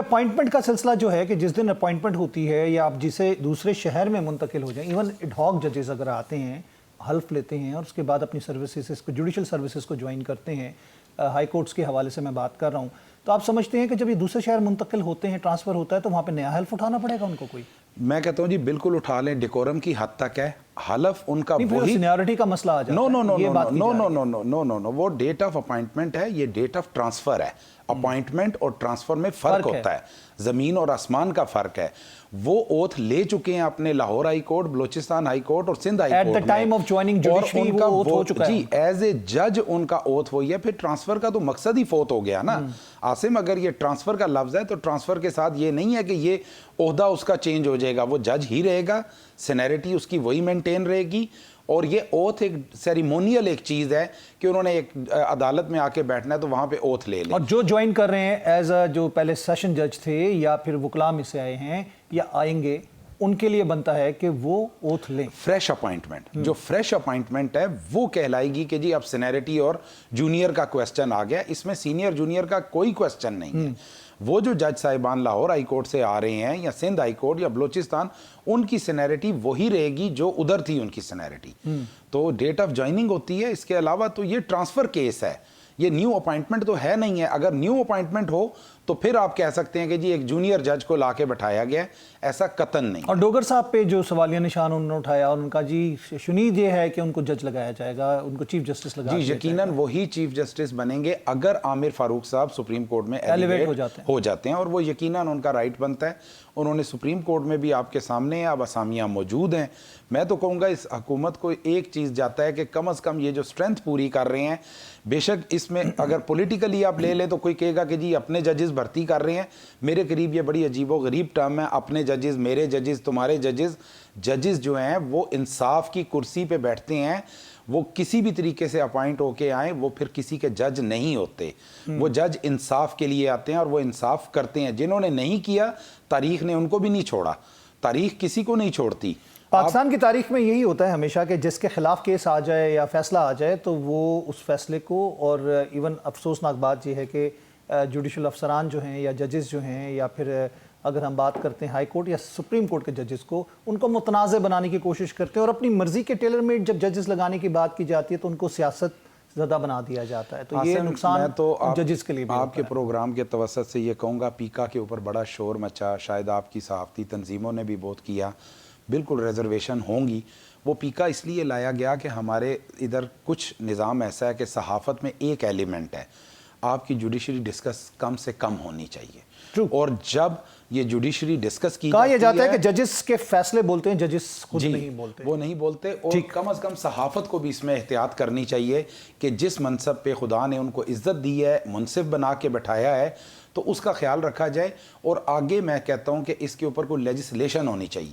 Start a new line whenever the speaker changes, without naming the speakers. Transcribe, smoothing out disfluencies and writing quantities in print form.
Appointment का सिलसिला जो है कि जिस दिन अपॉइंटमेंट होती है या आप जिसे दूसरे शहर में मुंतकिल हो जाएं, इवन एडहॉक जजेस अगर आते हैं, हल्फ लेते हैं और उसके बाद अपनी सर्विसेज को, जुडिशल सर्विसेज को ज्वाइन करते हैं, हाई कोर्ट्स के हवाले से मैं बात कर रहा हूँ, तो आप समझते हैं कि जब ये दूसरे शहर मुंतकिल होते हैं, ट्रांसफ़र होता है, तो वहाँ पे नया हल्फ उठाना पड़ेगा उनको? कोई
मैं कहता हूँ जी बिल्कुल उठा लें, डेकोरम की हद तक है। हलफ उनका वही
सीनियरिटी का मसला आ जाता है।
No no no no no no no no no no no वो डेट ऑफ अपॉइंटमेंट है, ये डेट ऑफ ट्रांसफर है। अपॉइंटमेंट और ट्रांसफर में फर्क होता है, जमीन और आसमान का फर्क है। वो ओथ ले चुके हैं अपने Lahore high court, Balochistan high court और Sindh high court
at the time of joining judiciary वो ओथ हो चुका है
जी, एज ए जज उनका ओथ हुई है। फिर ट्रांसफर का तो मकसद ही फोत हो गया ना आसिम। अगर ये ट्रांसफर का लफ्ज है तो ट्रांसफर के साथ ये नहीं है कि ये ओहदा उसका चेंज हो जाएगा, वो जज ही रहेगा, सीनियरिटी उसकी वही मेंटेन रहेगी। और ये ओथ एक सेरेमोनियल एक चीज़ है कि उन्होंने एक अदालत में आके बैठना है तो वहाँ पे ओथ ले लें।
और जो ज्वाइन कर रहे हैं एज अ, जो पहले सेशन जज थे या फिर वकला में से आए हैं या आएंगे, उनके लिए बनता है कि वो ओथ लें।
फ्रेश अपॉइंटमेंट, जो फ्रेश अपॉइंटमेंट है वो कहलाएगी कि जी अब सीनियरिटी और जूनियर का क्वेश्चन आ गया। इसमें सीनियर जूनियर का कोई क्वेश्चन नहीं है। वो जो जज साहिबान लाहौर हाई कोर्ट से आ रहे हैं या सिंध हाई कोर्ट या बलोचिस्तान, उनकी सीनियरिटी वही रहेगी जो उधर थी उनकी सीनियरिटी। तो डेट ऑफ ज्वाइनिंग होती है। इसके अलावा तो ये ट्रांसफर केस है, ये न्यू अपॉइंटमेंट तो है नहीं है। अगर न्यू अपॉइंटमेंट हो तो फिर आप कह सकते हैं कि जी एक जूनियर जज को लाके बैठाया गया है, ऐसा कतन नहीं।
और डोगर साहब पे जो सवालिया निशान उन्होंने उठाया, उनका जी शुनीद ये है कि उनको जज लगाया जाएगा, उनको चीफ जस्टिस लगाया
जी यकीनन वही चीफ जस्टिस बनेंगे अगर आमिर फारूक साहब सुप्रीम कोर्ट में एलिवेट हो जाते हैं और वो यकीनन उनका राइट बनता है। उन्होंने सुप्रीम कोर्ट में भी आपके सामने अब असामियाँ मौजूद हैं। मैं तो कहूँगा इस हुकूमत को एक चीज़ जाता है कि कम अज़ कम ये जो स्ट्रेंथ पूरी कर रहे हैं, बेशक इसमें अगर पॉलिटिकली आप ले लें तो कोई कहेगा कि जी अपने जजेस भर्ती कर रहे हैं। मेरे करीब ये बड़ी अजीबो गरीब टर्म है, अपने जजेस, मेरे जजेस, तुम्हारे जजेस। जजेस जो हैं वो इंसाफ की कुर्सी पे बैठते हैं, वो किसी भी तरीके से अपॉइंट होके आए, वो फिर किसी के जज नहीं होते। वो जज इंसाफ के लिए आते हैं और वो इंसाफ करते हैं। जिन्होंने नहीं किया, तारीख ने उनको भी नहीं छोड़ा, तारीख किसी को नहीं छोड़ती।
पाकिस्तान की तारीख में यही होता है हमेशा कि जिसके खिलाफ केस आ जाए या फैसला आ जाए तो वो उस फैसले को, और इवन अफसोसनाक बात यह है कि जुडिशल अफसरान जो हैं या जजेस जो हैं, या फिर अगर हम बात करते हैं हाई कोर्ट या सुप्रीम कोर्ट के जजेस को, उनको मुतनाज़ बनाने की कोशिश करते हैं और अपनी मर्जी के टेलर मेड जब जजेस लगाने की बात की जाती है तो उनको सियासत ज़्यादा बना दिया जाता है। तो ये नुकसान तो जजेस के लिए भी
आपके प्रोग्राम के तवसत से ये कहूँगा, पीका के ऊपर बड़ा शोर मचा, शायद आपकी सहाफ़ती तंजीमों ने भी बहुत किया। बिल्कुल रिजर्वेशन होंगी। वो पीका इसलिए लाया गया कि हमारे इधर कुछ निज़ाम ऐसा है कि सहाफ़त में एक एलिमेंट है, आपकी जुडिशरी डिस्कस कम से कम होनी चाहिए। और जब ये जुडिशरी डिस्कस की
कहा जाता है कि जजेस के फैसले बोलते हैं, जजेस खुद नहीं बोलते,
वो नहीं बोलते। और कम अज़ कम सहाफ़त को भी इसमें एहतियात करनी चाहिए कि जिस मनसब पे खुदा ने उनको इज़्ज़त दी है, मुनसिफ बना के बैठाया है, तो उसका ख्याल रखा जाए। और आगे मैं कहता हूँ कि इसके ऊपर कोई लेजिस्लेशन होनी चाहिए।